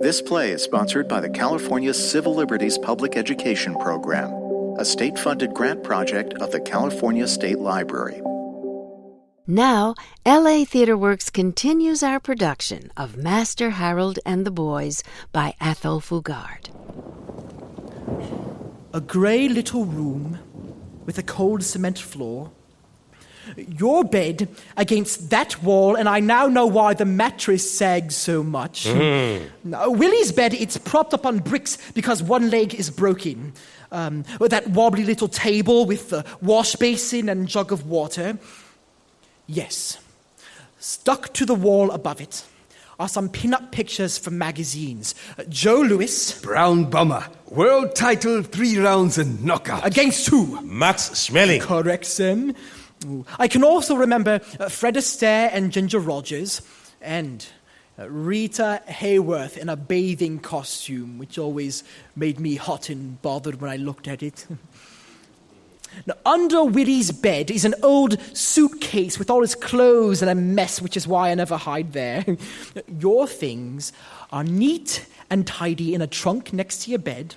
This play is sponsored by the California Civil Liberties Public Education Program, a state-funded grant project of the California State Library. Now, LA Theatre Works continues our production of Master Harold and the Boys by Athol Fugard. A grey little room with a cold cement floor. Your bed against that wall, and I now know why the mattress sags so much. Willie's bed, it's propped up on bricks because one leg is broken. With that wobbly little table with the wash basin and jug of water. Yes, stuck to the wall above it are some pin-up pictures from magazines. Joe Louis. Brown Bomber. World title, 3 rounds and knockout. Against who? Max Schmeling. Correct, Sim. I can also remember Fred Astaire and Ginger Rogers, and Rita Hayworth in a bathing costume, which always made me hot and bothered when I looked at it. Now, under Willie's bed is an old suitcase with all his clothes and a mess, which is why I never hide there. Your things are neat and tidy in a trunk next to your bed.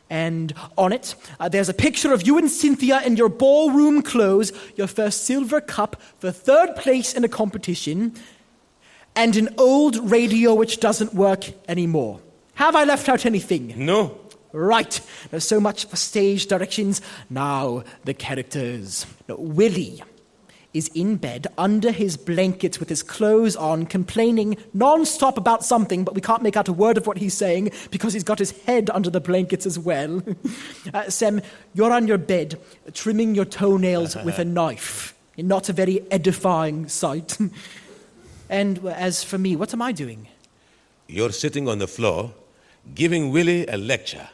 And on it, there's a picture of you and Cynthia in your ballroom clothes, your first silver cup for 3rd place in a competition, and an old radio which doesn't work anymore. Have I left out anything? No. Right. There's so much for stage directions. Now, the characters. Now, Willie is in bed under his blankets with his clothes on, complaining non-stop about something, but we can't make out a word of what he's saying because he's got his head under the blankets as well. Sam, you're on your bed, trimming your toenails with a knife. Not a very edifying sight. And as for me, what am I doing? You're sitting on the floor, giving Willie a lecture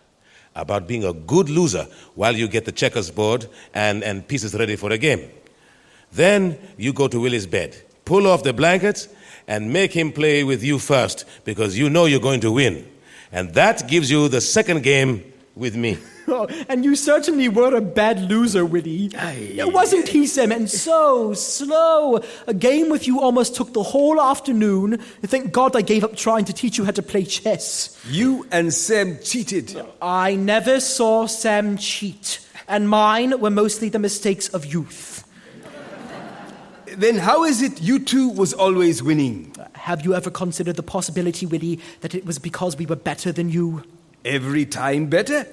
about being a good loser while you get the checkers board and pieces ready for a game. Then you go to Willie's bed, pull off the blankets, and make him play with you first because you know you're going to win. And that gives you the second game with me. Oh, and you certainly were a bad loser, Willie. Wasn't he, Sam? And so slow. A game with you almost took the whole afternoon. Thank God I gave up trying to teach you how to play chess. You and Sam cheated. I never saw Sam cheat. And mine were mostly the mistakes of youth. Then how is it you two was always winning? Have you ever considered the possibility, Willie, that it was because we were better than you? Every time better?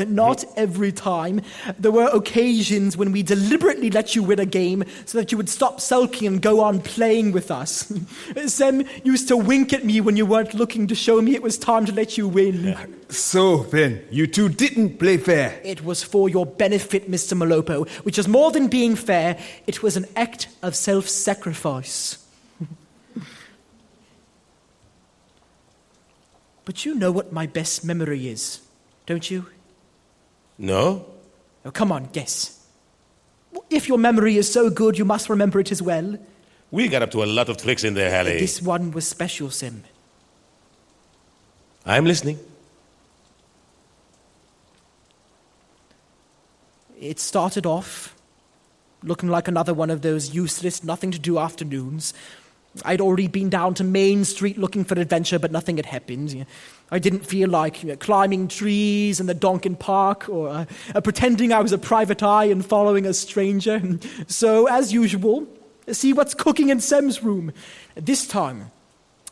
Not every time. There were occasions when we deliberately let you win a game so that you would stop sulking and go on playing with us. Sam used to wink at me when you weren't looking to show me it was time to let you win. So then, you two didn't play fair. It was for your benefit, Mr. Malopo, which is more than being fair. It was an act of self-sacrifice. But you know what my best memory is, don't you? No? Oh, come on, guess. If your memory is so good, you must remember it as well. We got up to a lot of tricks in there, Hally. This one was special, Sim. I'm listening. It started off looking like another one of those useless, nothing-to-do afternoons. I'd already been down to Main Street looking for adventure, but nothing had happened. I didn't feel like climbing trees in the Donkin Park or pretending I was a private eye and following a stranger. So, as usual, see what's cooking in Sam's room. This time,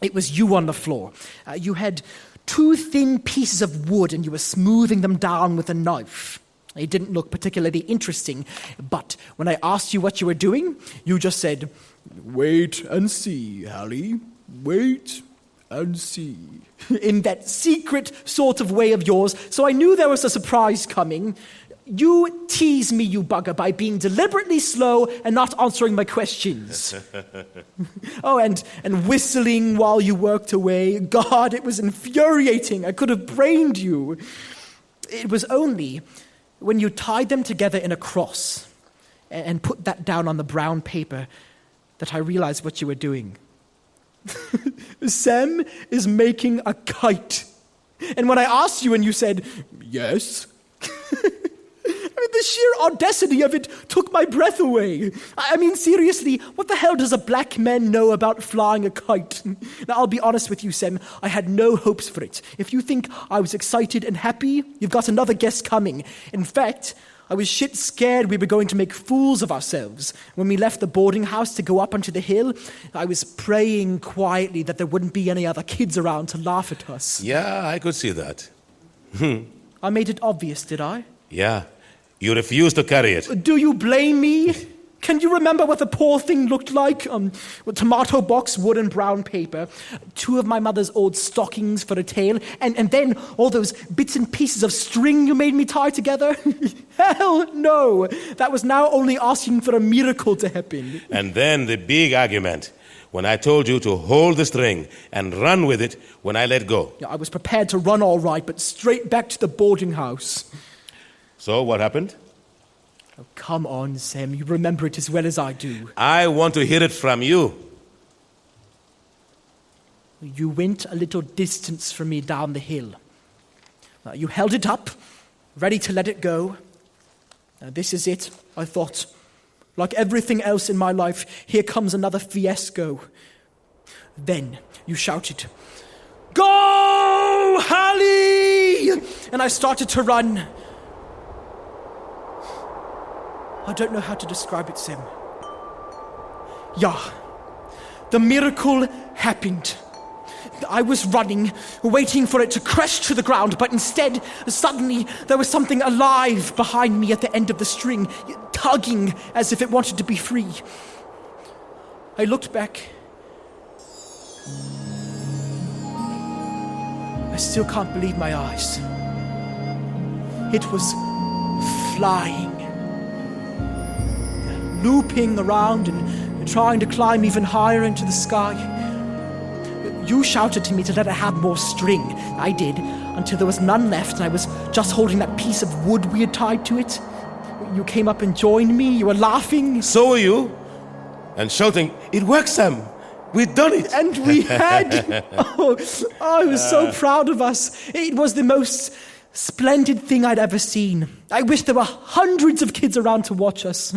it was you on the floor. You had 2 thin pieces of wood and you were smoothing them down with a knife. It didn't look particularly interesting, but when I asked you what you were doing, you just said, "Wait and see, Hally. Wait and see." In that secret sort of way of yours, so I knew there was a surprise coming. You tease me, you bugger, by being deliberately slow and not answering my questions. Oh, and whistling while you worked away. God, it was infuriating. I could have brained you. It was only when you tied them together in a cross and put that down on the brown paper that I realized what you were doing. Sam is making a kite. And when I asked you and you said, "Yes," I mean, The sheer audacity of it took my breath away. I mean, seriously, what the hell does a black man know about flying a kite? Now, I'll be honest with you, Sem, I had no hopes for it. If you think I was excited and happy, you've got another guess coming. In fact, I was shit scared we were going to make fools of ourselves. When we left the boarding house to go up onto the hill, I was praying quietly that there wouldn't be any other kids around to laugh at us. Yeah, I could see that. I made it obvious, did I? Yeah. You refused to carry it. Do you blame me? Can you remember what the poor thing looked like? With tomato box, wood and brown paper, 2 of my mother's old stockings for a tail, and then all those bits and pieces of string you made me tie together? Hell no! That was now only asking for a miracle to happen. And then the big argument, when I told you to hold the string and run with it when I let go. Yeah, I was prepared to run all right, but straight back to the boarding house. So what happened? Oh, come on, Sam. You remember it as well as I do. I want to hear it from you. You went a little distance from me down the hill. You held it up, ready to let it go. This is it, I thought. Like everything else in my life, here comes another fiasco. Then you shouted, "Go, Hally!" And I started to run. I don't know how to describe it, Sam. Yeah, the miracle happened. I was running, waiting for it to crash to the ground, but instead, suddenly, there was something alive behind me at the end of the string, tugging as if it wanted to be free. I looked back. I still can't believe my eyes. It was flying. Looping around and trying to climb even higher into the sky. You shouted to me to let it have more string. I did, until there was none left and I was just holding that piece of wood we had tied to it. You came up and joined me, you were laughing. So were you. And shouting, "It worked, Sam! We've done it!" And we had. I was so proud of us. It was the most splendid thing I'd ever seen. I wish there were hundreds of kids around to watch us.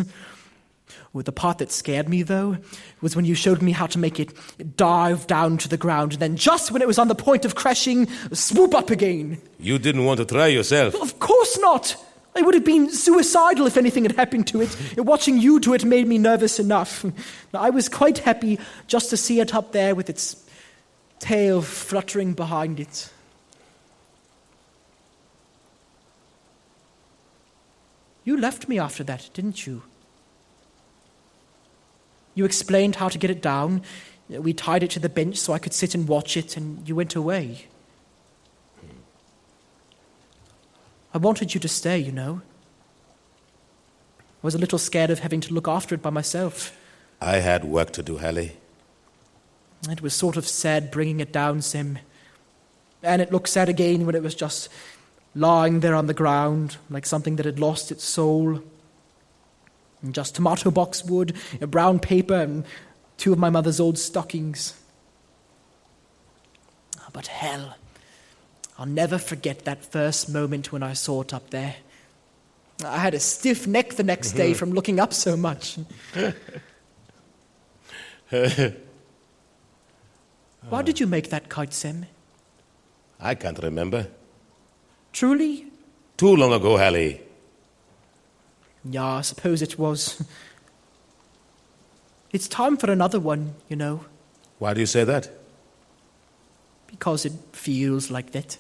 Well, the part that scared me, though, was when you showed me how to make it dive down to the ground, and then just when it was on the point of crashing, swoop up again. You didn't want to try yourself. Of course not! I would have been suicidal if anything had happened to it. Watching you do it made me nervous enough. I was quite happy just to see it up there with its tail fluttering behind it. You left me after that, didn't you? You explained how to get it down. We tied it to the bench so I could sit and watch it, and you went away. I wanted you to stay, you know. I was a little scared of having to look after it by myself. I had work to do, Hally. It was sort of sad bringing it down, Sim. And it looked sad again when it was just lying there on the ground, like something that had lost its soul. And just tomato box wood, brown paper, and 2 of my mother's old stockings. But hell, I'll never forget that first moment when I saw it up there. I had a stiff neck the next day from looking up so much. Why did you make that kite, Sam? I can't remember. Truly? Too long ago, Hally. Yeah, I suppose it was. It's time for another one, you know. Why do you say that? Because it feels like that.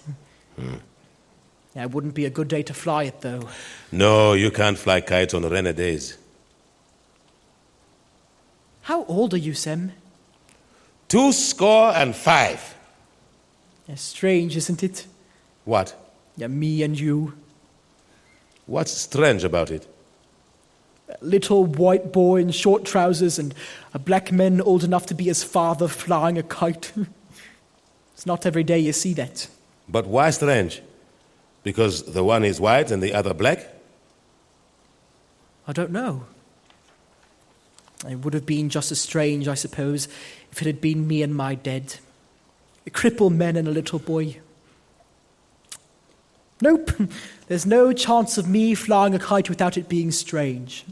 Yeah, it wouldn't be a good day to fly it, though. No, you can't fly kites on rainy days. How old are you, Sam? 25. Yeah, strange, isn't it? What? Yeah, me and you. What's strange about it? A little white boy in short trousers and a black man old enough to be his father flying a kite. It's not every day you see that. But why strange? Because the one is white and the other black? I don't know. It would have been just as strange, I suppose, if it had been me and my dad. A crippled man and a little boy. Nope, there's no chance of me flying a kite without it being strange.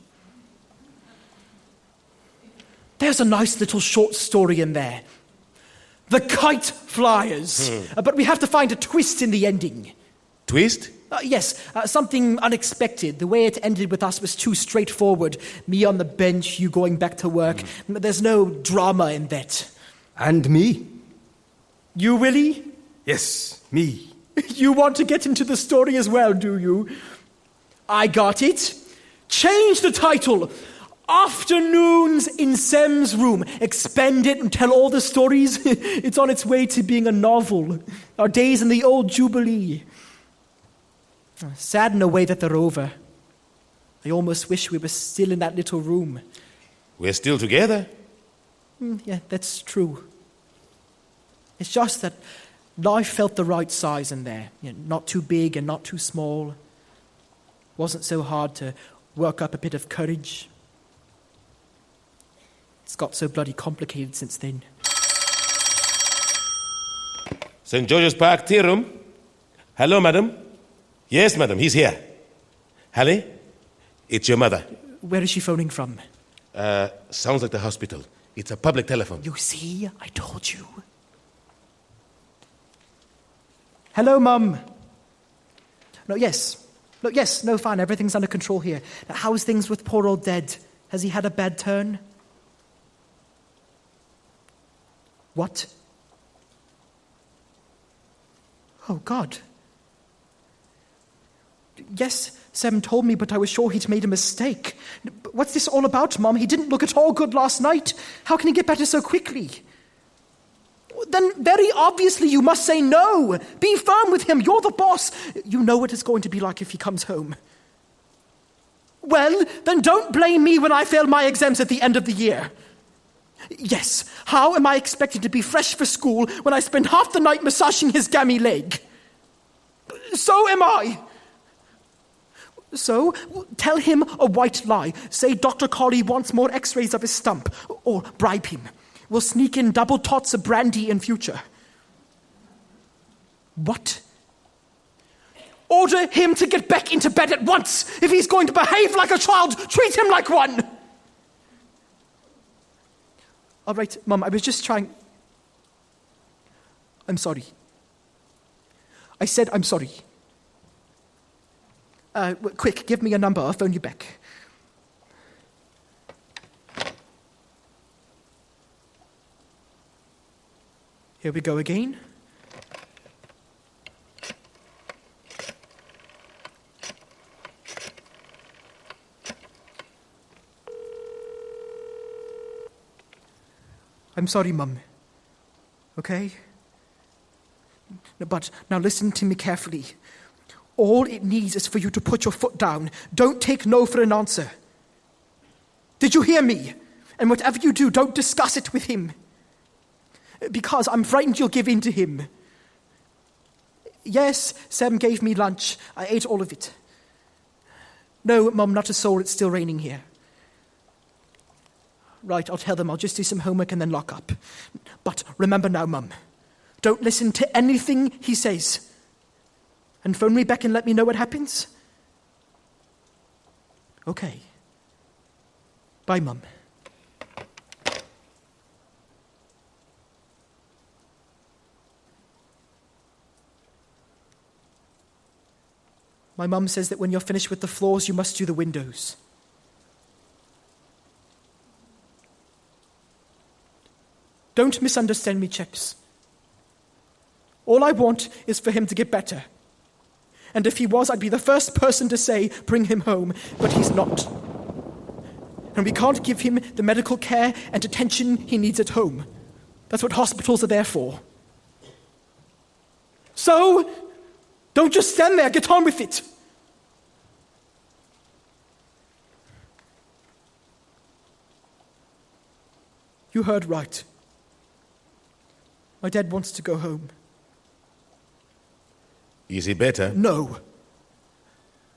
There's a nice little short story in there. The Kite Flyers. But we have to find a twist in the ending. Twist? Yes, something unexpected. The way it ended with us was too straightforward. Me on the bench, you going back to work. There's no drama in that. And me? You, Willie? Yes, me. You want to get into the story as well, do you? I got it. Change the title. Afternoons in Sem's Room. Expand it and tell all the stories. It's on its way to being a novel. Our days in the old Jubilee. Sad in a way that they're over. I almost wish we were still in that little room. We're still together. Yeah, that's true. It's just that life felt the right size in there. Not too big and not too small. Wasn't so hard to work up a bit of courage. It's got so bloody complicated since then. St. George's Park tea room. Hello, madam. Yes, madam, he's here. Hally, it's your mother. Where is she phoning from? Sounds like the hospital. It's a public telephone. You see, I told you. Hello, Mum. No, fine, everything's under control here. Now, how's things with poor old Dad? Has he had a bad turn? What? Oh, God. Yes, Sam told me, but I was sure he'd made a mistake. What's this all about, Mum? He didn't look at all good last night. How can he get better so quickly? Then very obviously you must say no. Be firm with him. You're the boss. You know what it's going to be like if he comes home. Well, then don't blame me when I fail my exams at the end of the year. Yes, how am I expected to be fresh for school when I spend half the night massaging his gammy leg? So am I. So, tell him a white lie. Say Dr. Colley wants more x-rays of his stump. Or bribe him. We'll sneak in double tots of brandy in future. What? Order him to get back into bed at once. If he's going to behave like a child, treat him like one. All right, Mum, I was just trying... I'm sorry. I said I'm sorry. Quick, give me a number. I'll phone you back. Here we go again. I'm sorry, Mum. Okay? But now listen to me carefully. All it needs is for you to put your foot down. Don't take no for an answer. Did you hear me? And whatever you do, don't discuss it with him. Because I'm frightened you'll give in to him. Yes, Sam gave me lunch. I ate all of it. No, Mum, not a soul. It's still raining here. Right, I'll tell them. I'll just do some homework and then lock up. But remember now, Mum, don't listen to anything he says. And phone me back and let me know what happens. Okay. Bye, Mum. My mum says that when you're finished with the floors, you must do the windows. Don't misunderstand me, chaps. All I want is for him to get better. And if he was, I'd be the first person to say, bring him home, but he's not. And we can't give him the medical care and attention he needs at home. That's what hospitals are there for. So, don't just stand there, get on with it. You heard right. My dad wants to go home. Is he better? No.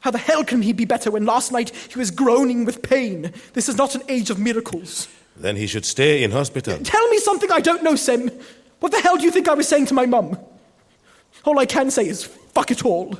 How the hell can he be better when last night he was groaning with pain? This is not an age of miracles. Then he should stay in hospital. Tell me something I don't know, Sem. What the hell do you think I was saying to my mum? All I can say is, fuck it all.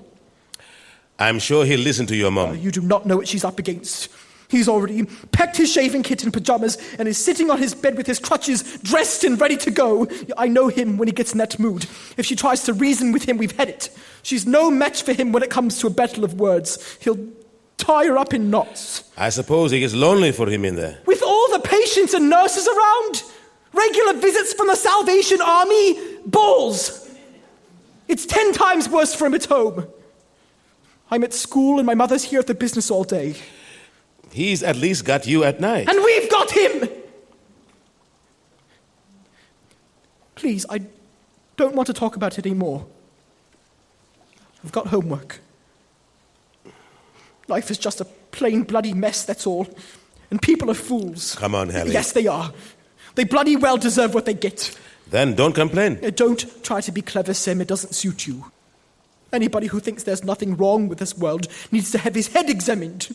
I'm sure he'll listen to your mom. You do not know what she's up against. He's already packed his shaving kit in pajamas and is sitting on his bed with his crutches, dressed and ready to go. I know him when he gets in that mood. If she tries to reason with him, we've had it. She's no match for him when it comes to a battle of words. He'll tie her up in knots. I suppose it gets lonely for him in there. With all the patients and nurses around, regular visits from the Salvation Army, balls. It's 10 times worse for him at home. I'm at school and my mother's here at the business all day. He's at least got you at night. And we've got him! Please, I don't want to talk about it anymore. I've got homework. Life is just a plain bloody mess, that's all. And people are fools. Come on, Hally. Yes, they are. They bloody well deserve what they get. Then don't complain. Don't try to be clever, Sim. It doesn't suit you. Anybody who thinks there's nothing wrong with this world needs to have his head examined.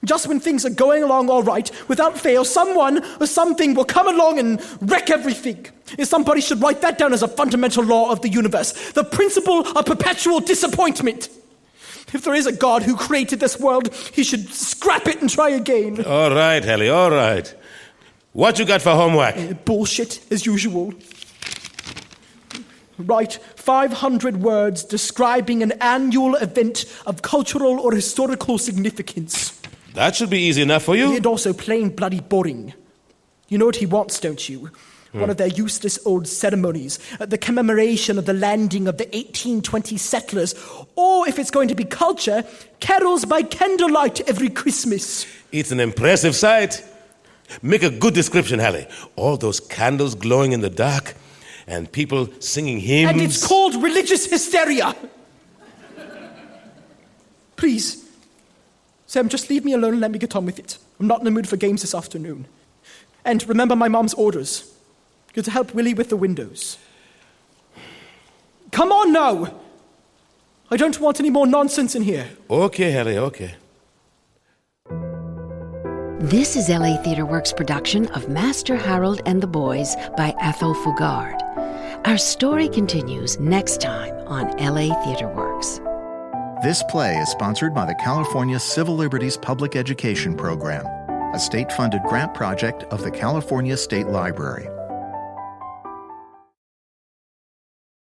Just when things are going along all right, without fail, someone or something will come along and wreck everything. Somebody should write that down as a fundamental law of the universe. The principle of perpetual disappointment. If there is a God who created this world, he should scrap it and try again. All right, Hally, all right. What you got for homework? Bullshit, as usual. Write 500 words describing an annual event of cultural or historical significance. That should be easy enough for you. And also plain bloody boring. You know what he wants, don't you? One of their useless old ceremonies, the commemoration of the landing of the 1820 settlers, or if it's going to be culture, carols by candlelight every Christmas. It's an impressive sight. Make a good description, Hally. All those candles glowing in the dark, and people singing hymns. And it's called religious hysteria. Please, Sam, just leave me alone and let me get on with it. I'm not in the mood for games this afternoon. And remember my mom's orders. You're to help Willie with the windows. Come on now! I don't want any more nonsense in here. Okay, Hally, okay. This is LA Theatre Works' production of Master Harold and the Boys by Athol Fugard. Our story continues next time on LA Theatre Works. This play is sponsored by the California Civil Liberties Public Education Program, a state-funded grant project of the California State Library.